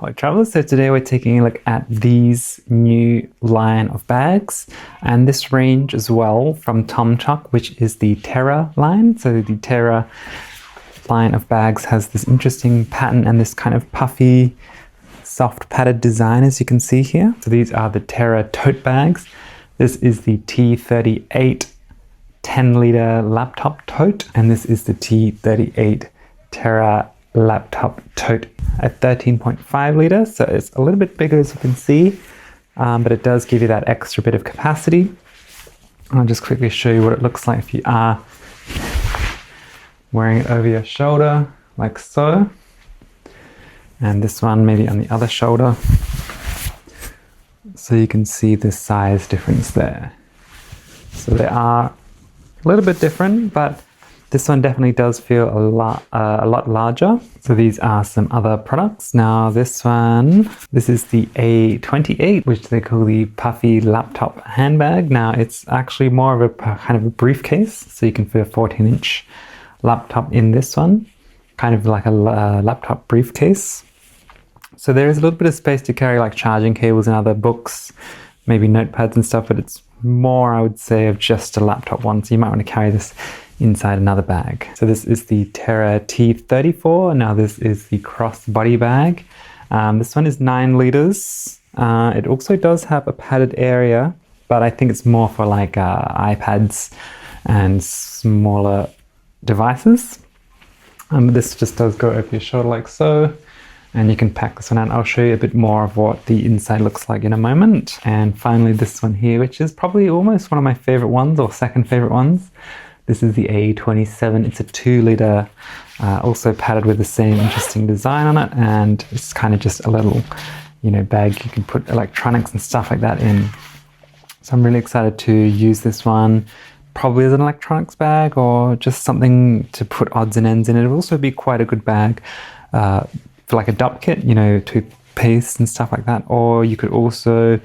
Hi travelers, so today we're taking a look at these new line of bags and this range as well from TomToc, which is the Terra line. So the Terra line of bags has this interesting pattern and this kind of puffy, soft padded design as you can see here. So these are the Terra tote bags. This is the T38 10-liter laptop tote, and this is the T38 Terra laptop tote at 13.5 liters, so it's a little bit bigger as you can see, but it does give you that extra bit of capacity. I'll just quickly show you what it looks like if you are wearing it over your shoulder like so, and this one maybe on the other shoulder, so you can see the size difference there. So they are a little bit different, but this one definitely does feel a lot larger. So these are some other products. Now this is the A28, which they call the puffy laptop handbag. Now it's actually more of a kind of a briefcase, so you can fit a 14-inch laptop in this one, kind of like a laptop briefcase. So there is a little bit of space to carry like charging cables and other books, maybe notepads and stuff, but it's more, I would say, of just a laptop one. So you might want to carry this inside another bag. So this is the Terra T34. Now this is the crossbody bag. This one is 9 liters. It also does have a padded area, but I think it's more for like iPads and smaller devices. This just does go over your shoulder like so, and you can pack this one out. I'll show you a bit more of what the inside looks like in a moment. And finally this one here, which is probably almost one of my favorite ones, or second favorite ones. This is the A27. It's a 2-liter, also padded with the same interesting design on it, and it's kind of just a little, bag you can put electronics and stuff like that in. So I'm really excited to use this one, probably as an electronics bag or just something to put odds and ends in. It would also be quite a good bag for like a dup kit, toothpaste and stuff like that. Or you could also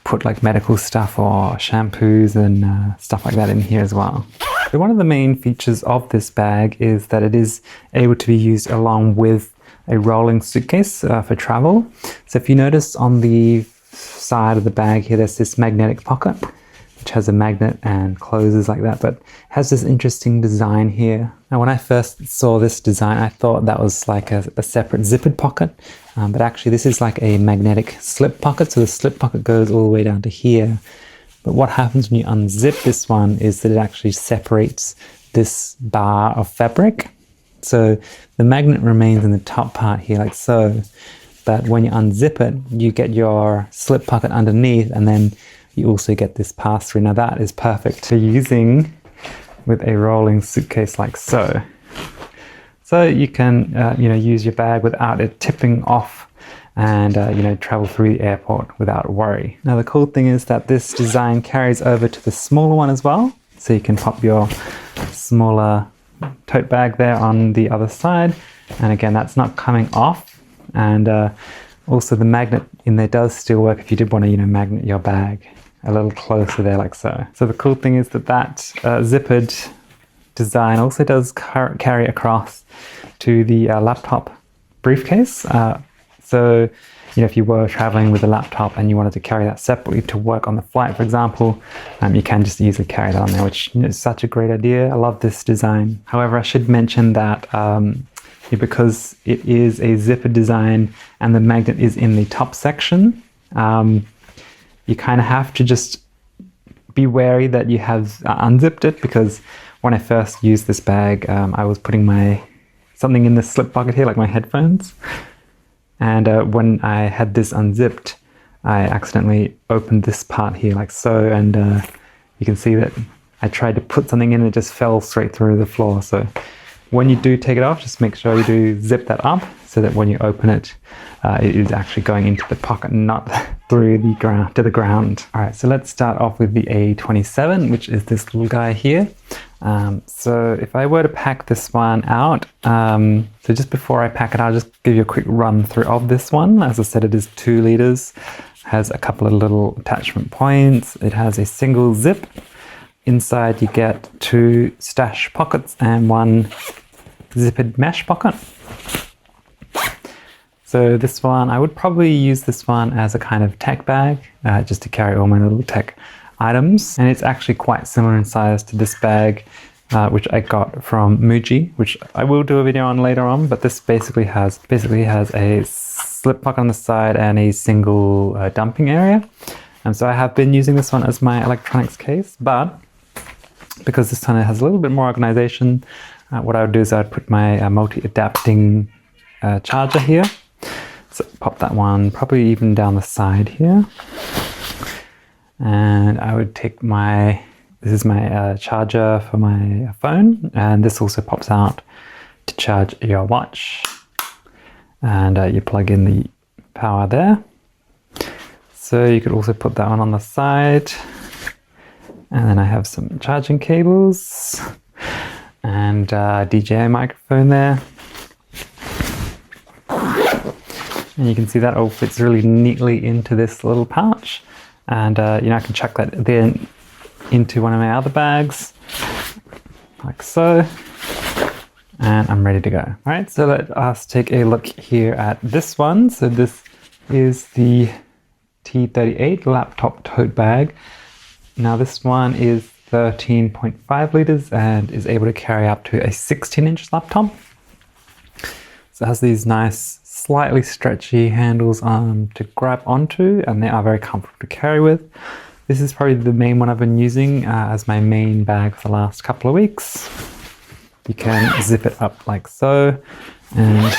put like medical stuff or shampoos and stuff like that in here as well. So one of the main features of this bag is that it is able to be used along with a rolling suitcase for travel. So if you notice on the side of the bag here, there's this magnetic pocket, which has a magnet and closes like that, but has this interesting design here. Now, when I first saw this design, I thought that was like a separate zippered pocket, but actually this is like a magnetic slip pocket. So the slip pocket goes all the way down to here. But what happens when you unzip this one is that it actually separates this bar of fabric. So the magnet remains in the top part here like so, but when you unzip it, you get your slip pocket underneath, and then you also get this pass-through. Now that is perfect for using with a rolling suitcase like so. So you can use your bag without it tipping off and travel through the airport without worry. Now the cool thing is that this design carries over to the smaller one as well. So you can pop your smaller tote bag there on the other side. And again, that's not coming off. And also the magnet in there does still work if you did want to magnet your bag a little closer there like so. So the cool thing is that zippered design also does carry across to the laptop briefcase. So if you were traveling with a laptop and you wanted to carry that separately to work on the flight, for example, you can just easily carry that on there, which is such a great idea. I love this design. However, I should mention that because it is a zipper design and the magnet is in the top section, you kind of have to just be wary that you have unzipped it, because when I first used this bag, I was putting something in the slip pocket here, like my headphones. And when I had this unzipped, I accidentally opened this part here like so, and you can see that I tried to put something in and it just fell straight through the floor. So when you do take it off, just make sure you do zip that up so that when you open it, it is actually going into the pocket, not through the ground to the ground. All right, so let's start off with the A27, which is this little guy here. So if I were to pack this one out, so just before I pack it, I'll just give you a quick run through of this one. As I said, it is 2 liters, has a couple of little attachment points. It has a single zip. Inside you get 2 stash pockets and 1 zippered mesh pocket. So this one, I would probably use this one as a kind of tech bag, just to carry all my little tech items. And it's actually quite similar in size to this bag, which I got from Muji, which I will do a video on later on. But this basically has a slip pocket on the side and a single dumping area. And so I have been using this one as my electronics case, but because this one has a little bit more organization, what I would do is I'd put my multi-adapting charger here. So pop that one probably even down the side here. And I would take this is my charger for my phone, and this also pops out to charge your watch. And you plug in the power there. So you could also put that one on the side. And then I have some charging cables and DJI microphone there. And you can see that all fits really neatly into this little pouch. And I can chuck that then into one of my other bags, like so. And I'm ready to go. All right, so let us take a look here at this one. So this is the T38 laptop tote bag. Now this one is 13.5 liters and is able to carry up to a 16-inch laptop. So it has these nice, slightly stretchy handles to grab onto, and they are very comfortable to carry with. This is probably the main one I've been using as my main bag for the last couple of weeks. You can zip it up like so and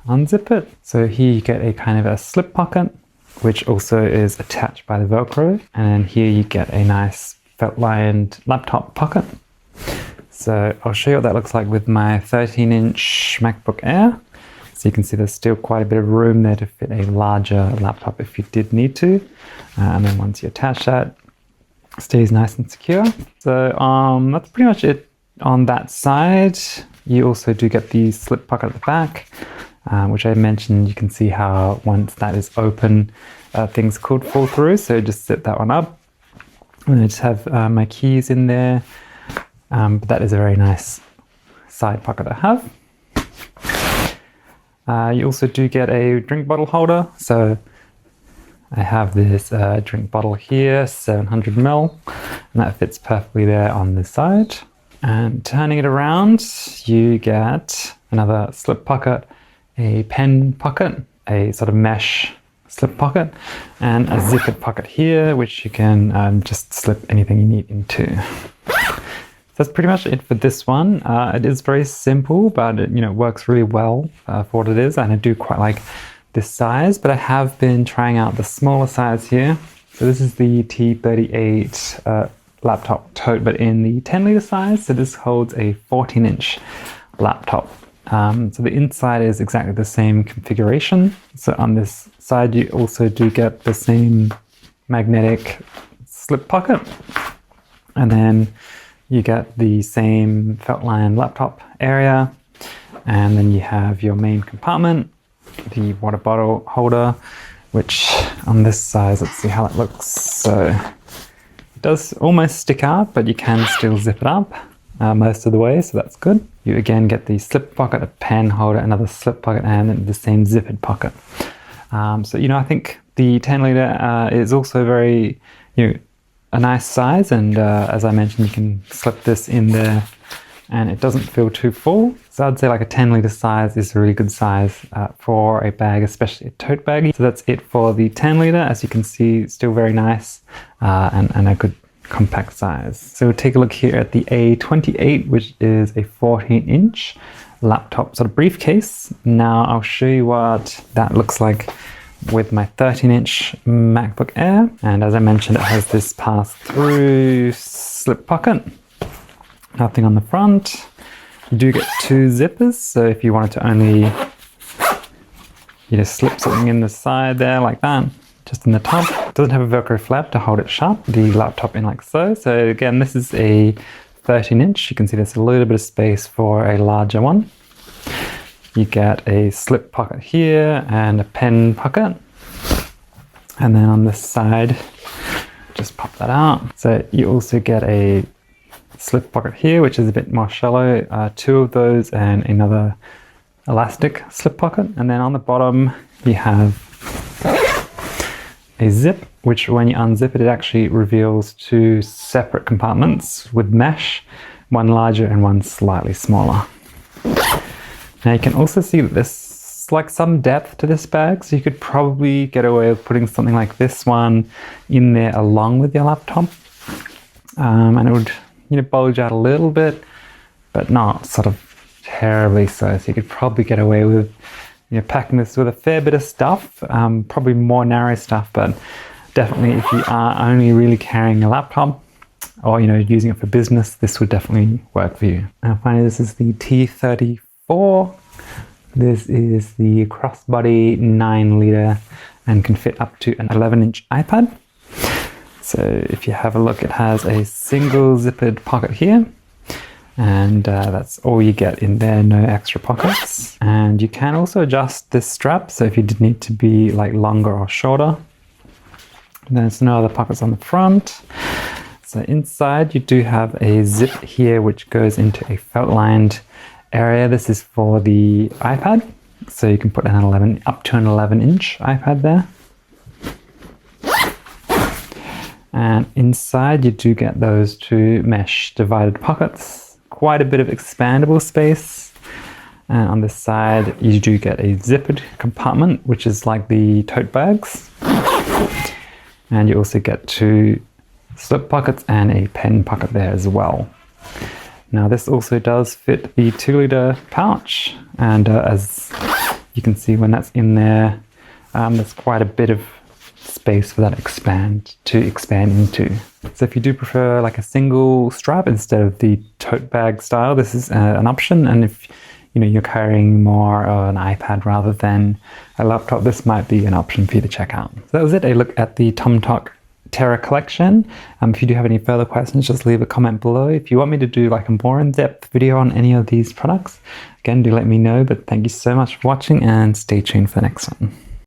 unzip it. So here you get a kind of a slip pocket, which also is attached by the Velcro. And then here you get a nice felt-lined laptop pocket. So I'll show you what that looks like with my 13-inch MacBook Air. So you can see there's still quite a bit of room there to fit a larger laptop if you did need to. And then once you attach that, it stays nice and secure. So that's pretty much it on that side. You also do get the slip pocket at the back, which I mentioned. You can see how once that is open, things could fall through. So just set that one up. And I just have my keys in there. But that is a very nice side pocket to have. You also do get a drink bottle holder. So I have this drink bottle here, 700 ml, and that fits perfectly there on this side. And turning it around, you get another slip pocket, a pen pocket, a sort of mesh slip pocket, and a zippered pocket here, which you can just slip anything you need into. So that's pretty much it for this one. It is very simple, but it works really well for what it is, and I do quite like this size, but I have been trying out the smaller size here. So this is the T38 laptop tote, but in the 10-liter size. So this holds a 14-inch laptop. So the inside is exactly the same configuration. So on this side, you also do get the same magnetic slip pocket. And then you get the same felt-lined laptop area. And then you have your main compartment, the water bottle holder, which on this size, let's see how that looks. So it does almost stick out, but you can still zip it up most of the way, so that's good. You again get the slip pocket, a pen holder, another slip pocket, and then the same zippered pocket. So I think the 10-liter is also very a nice size, and as I mentioned, you can slip this in there and it doesn't feel too full. So I'd say like a 10-liter size is a really good size for a bag, especially a tote bag. So that's it for the 10-liter. As you can see, still very nice and a good compact size. So we'll take a look here at the A28, which is a 14-inch laptop sort of briefcase. Now I'll show you what that looks like with my 13-inch MacBook Air. And as I mentioned, it has this pass-through slip pocket. Nothing on the front. You do get two zippers, so if you wanted to only slip something in the side there like that, just in the top. It doesn't have a Velcro flap to hold it shut, the laptop in like so. So again, this is a 13-inch. You can see there's a little bit of space for a larger one. You get a slip pocket here and a pen pocket. And then on this side, just pop that out. So you also get a slip pocket here, which is a bit more shallow, two of those and another elastic slip pocket. And then on the bottom, you have a zip, which when you unzip it, it actually reveals two separate compartments with mesh, one larger and one slightly smaller. Now you can also see that there's like some depth to this bag, so you could probably get away with putting something like this one in there along with your laptop. And it would, bulge out a little bit, but not sort of terribly so. So you could probably get away with packing this with a fair bit of stuff, probably more narrow stuff, but definitely if you are only really carrying a laptop or using it for business, this would definitely work for you. Now finally, this is the T34. This is the crossbody 9-liter and can fit up to an 11-inch iPad. So if you have a look, it has a single zippered pocket here, and that's all you get in there, no extra pockets. And you can also adjust this strap, so if you did need to be like longer or shorter. There's no other pockets on the front. So inside you do have a zip here which goes into a felt-lined area. This is for the iPad, so you can put up to an 11-inch iPad there. And inside you do get those two mesh divided pockets, quite a bit of expandable space. And on this side you do get a zippered compartment, which is like the tote bags. And you also get two slip pockets and a pen pocket there as well. Now this also does fit the 2-liter pouch, and as you can see when that's in there, there's quite a bit of space for that to expand into. So if you do prefer like a single strap instead of the tote bag style, this is an option. And if you're carrying more an iPad rather than a laptop, this might be an option for you to check out. So that was it, a look at the TomToc Terra collection. If you do have any further questions, just leave a comment below. If you want me to do like a more in-depth video on any of these products, again, do let me know. But thank you so much for watching, and stay tuned for the next one.